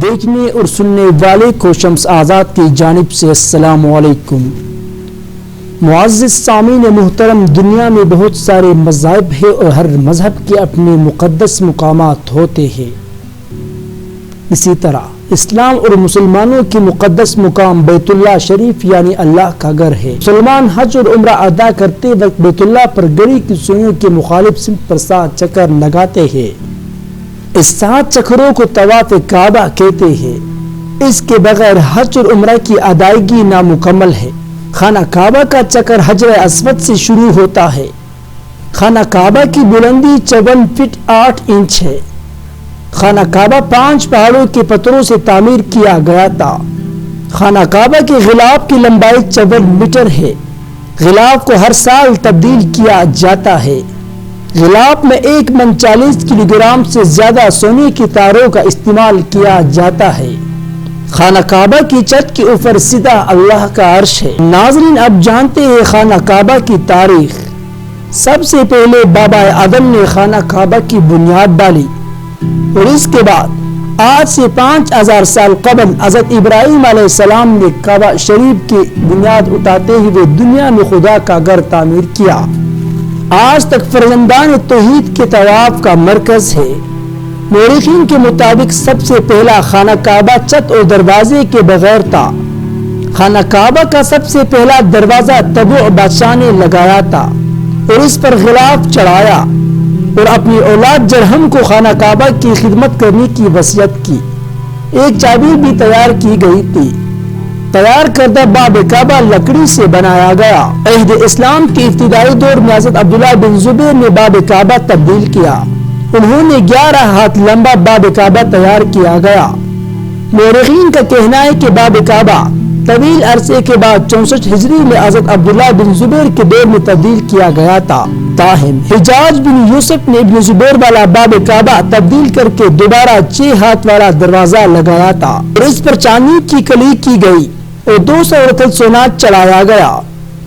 دیکھنے اور سننے والے کو شمس آزاد کی جانب سے السلام علیکم۔ معزز سامعین محترم، دنیا میں بہت سارے مذاہب ہیں اور ہر مذہب کے اپنے مقدس مقامات ہوتے ہیں۔ اسی طرح اسلام اور مسلمانوں کے مقدس مقام بیت اللہ شریف یعنی اللہ کا گھر ہے۔ مسلمان حج اور عمرہ ادا کرتے وقت بیت اللہ پر گڑی کی سوئیوں کے مخالف سمت پر 7 چکر لگاتے ہیں۔ اس 7 چکروں کو طواف کعبہ کہتے ہیں۔ اس کے بغیر حج اور عمرہ کی ادائیگی نامکمل ہے۔ خانہ کعبہ کا چکر حجر اسود سے شروع ہوتا ہے۔ خانہ کعبہ کی بلندی 54 فٹ 8 انچ ہے۔ خانہ کعبہ 5 پہاڑوں کے پتھروں سے تعمیر کیا گیا تھا۔ خانہ کعبہ کے غلاف کی لمبائی 54 میٹر ہے۔ غلاف کو ہر سال تبدیل کیا جاتا ہے۔ غلاف میں 1 من 40 کلو گرام سے زیادہ سونے کی تاروں کا استعمال کیا جاتا ہے۔ خانہ کعبہ کی چھت کے اوپر سیدھا اللہ کا عرش ہے۔ ناظرین، اب جانتے ہیں خانہ کعبہ کی تاریخ۔ سب سے پہلے بابا آدم نے خانہ کعبہ کی بنیاد ڈالی اور اس کے بعد آج سے 5000 سال قبل حضرت ابراہیم علیہ السلام نے کعبہ شریف کی بنیاد اٹھاتے ہوئے دنیا میں خدا کا گھر تعمیر کیا۔ آج تک فرزندان توحید کے طواف کا مرکز ہے۔ مورخین کے مطابق سب سے پہلا خانہ کعبہ چھت اور دروازے کے بغیر تھا۔ خانہ کعبہ کا سب سے پہلا دروازہ تبوع بادشاہ نے لگایا تھا اور اس پر غلاف چڑھایا اور اپنی اولاد جرہم کو خانہ کعبہ کی خدمت کرنے کی وصیت کی۔ ایک چابی بھی تیار کی گئی تھی۔ تیار کردہ باب کعبہ لکڑی سے بنایا گیا۔ عہد اسلام کے ابتدائی دور میں حضرت عبداللہ بن زبیر نے باب کعبہ تبدیل کیا۔ انہوں نے 11 ہاتھ لمبا باب کعبہ تیار کیا گیا۔ مورخین کا کہنا ہے کہ باب کعبہ طویل عرصے کے بعد 64 ہجری میں حضرت عبداللہ بن زبیر کے دور میں تبدیل کیا گیا تھا۔ تاہم حجاج بن یوسف نے ابن زبیر والا باب کعبہ تبدیل کر کے دوبارہ 6 ہاتھ والا دروازہ لگایا تھا اور اس پر چاندی کی کلی کی گئی اور 200 رطل سونا چڑھایا گیا۔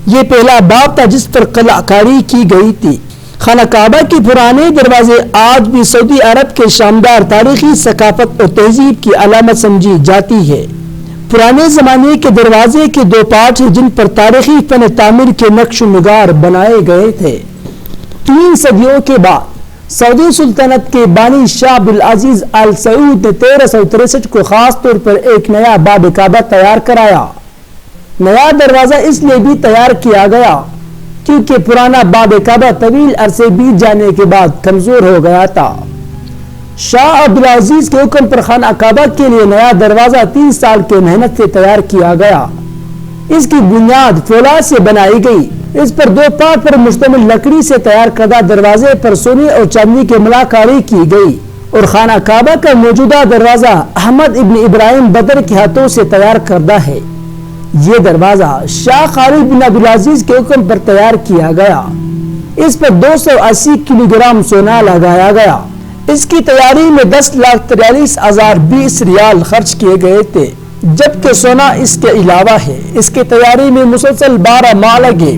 یہ پہلا باب تھا جس پر قلعہ کاری کی گئی تھی۔ خانہ کعبہ کے پرانے دروازے آج بھی سعودی عرب کے شاندار تاریخی ثقافت اور تہذیب کی علامت سمجھی جاتی ہے۔ پرانے زمانے کے دروازے کے 2 پارٹ ہیں جن پر تاریخی فن تعمیر کے نقش و نگار بنائے گئے تھے۔ 3 صدیوں کے بعد سعودی سلطنت کے بانی شاہ عبدالعزیز آل سعود نے 1363 کو خاص طور پر ایک نیا باب کعبہ تیار کرایا۔ نیا دروازہ اس لیے بھی تیار کیا گیا کیونکہ پرانا باب کعبہ طویل عرصے بیت جانے کے بعد کمزور ہو گیا تھا۔ شاہ عبدالعزیز کے حکم پر خانہ کعبہ کے لیے نیا دروازہ 3 سال کے محنت سے تیار کیا گیا۔ اس کی بنیاد فولاد سے بنائی گئی۔ اس پر 2 پارٹ پر مشتمل لکڑی سے تیار کردہ دروازے پر سونے اور چاندی کی ملاکاری کی گئی اور خانہ کعبہ کا موجودہ دروازہ احمد ابن ابراہیم بدر کے ہاتھوں سے تیار کردہ ہے۔ یہ دروازہ شاہ خالد بن عبدالعزیز کے حکم پر تیار کیا گیا۔ اس پر 280 کلو گرام سونا لگایا گیا۔ اس کی تیاری میں 10,43,020 ریال خرچ کیے گئے تھے، جبکہ سونا اس کے علاوہ ہے۔ اس کی تیاری میں مسلسل 12 ماہ لگے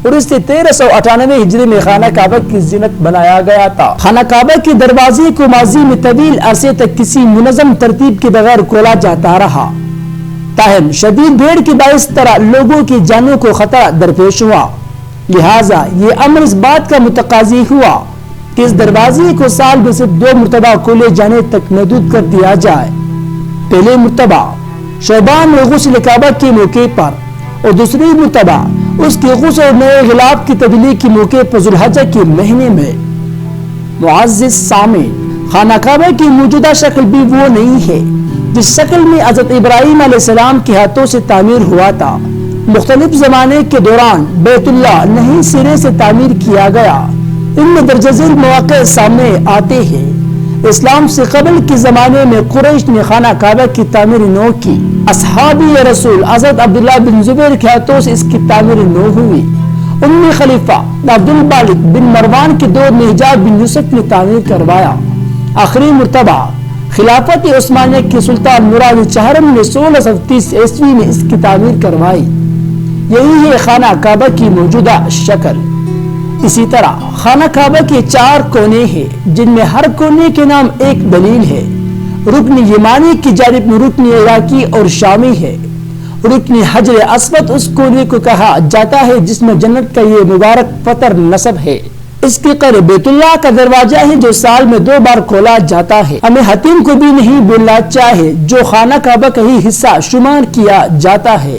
اور اس سے 1398 ہجری میں خانہ کعبہ کی زینت بنایا گیا تھا۔ خانہ کعبہ کے دروازے کو ماضی میں طویل عرصے تک کسی منظم ترتیب کے بغیر کھولا جاتا رہا۔ تاہم شدید بھیڑ کے باعث طرح لوگوں کی جانوں کو خطرہ درپیش ہوا، لہٰذا یہ امر اس بات کا متقاضی ہوا کہ اس دروازے کو سال میں صرف 2 مرتبہ کھولے جانے تک محدود کر دیا جائے۔ پہلے مرتبہ شعبان میں غسل کعبہ کے موقع پر اور دوسری مرتبہ اس کے غسل اور نئے غلاف کی تبدیلی کے موقع پر ذوالحجہ کے مہینے میں۔ معزز سامعین، خانہ کعبہ کی موجودہ شکل بھی وہ نہیں ہے جس شکل میں حضرت ابراہیم علیہ السلام کے ہاتھوں سے تعمیر ہوا تھا۔ مختلف زمانے کے دوران بیت اللہ نئی سرے سے تعمیر کیا گیا۔ ان میں درجہ ذیل مواقع سامنے آتے ہیں۔ اسلام سے قبل کے زمانے میں قریش نے خانہ کعبہ کی تعمیر نو کی۔ اصحابی رسول حضرت عبداللہ بن زبیر کے ہاتھوں سے اس کی تعمیر نو ہوئی۔ ام خلیفہ عبد المالک بن مروان کے دور میں حجاج بن یوسف نے تعمیر کروایا۔ آخری مرتبہ خلافت عثمانیہ کے سلطان مراد چہرم نے 1630 عیسوی میں اس کی تعمیر کروائی۔ یہی ہے خانہ کعبہ کی موجودہ شکل۔ اسی طرح خانہ کعبہ کے 4 کونے ہیں جن میں ہر کونے کے نام ایک دلیل ہے۔ رکن یمانی کی جانب میں رکن عراقی اور شامی ہے۔ رکن حجر اسود اس کونے کو کہا جاتا ہے جس میں جنت کا یہ مبارک پتھر نصب ہے۔ اس کے قریب بیت اللہ کا دروازہ ہے جو سال میں 2 بار کھولا جاتا ہے۔ ہمیں حتیم کو بھی نہیں بھولنا چاہیے جو خانہ کعبہ کا ہی حصہ شمار کیا جاتا ہے۔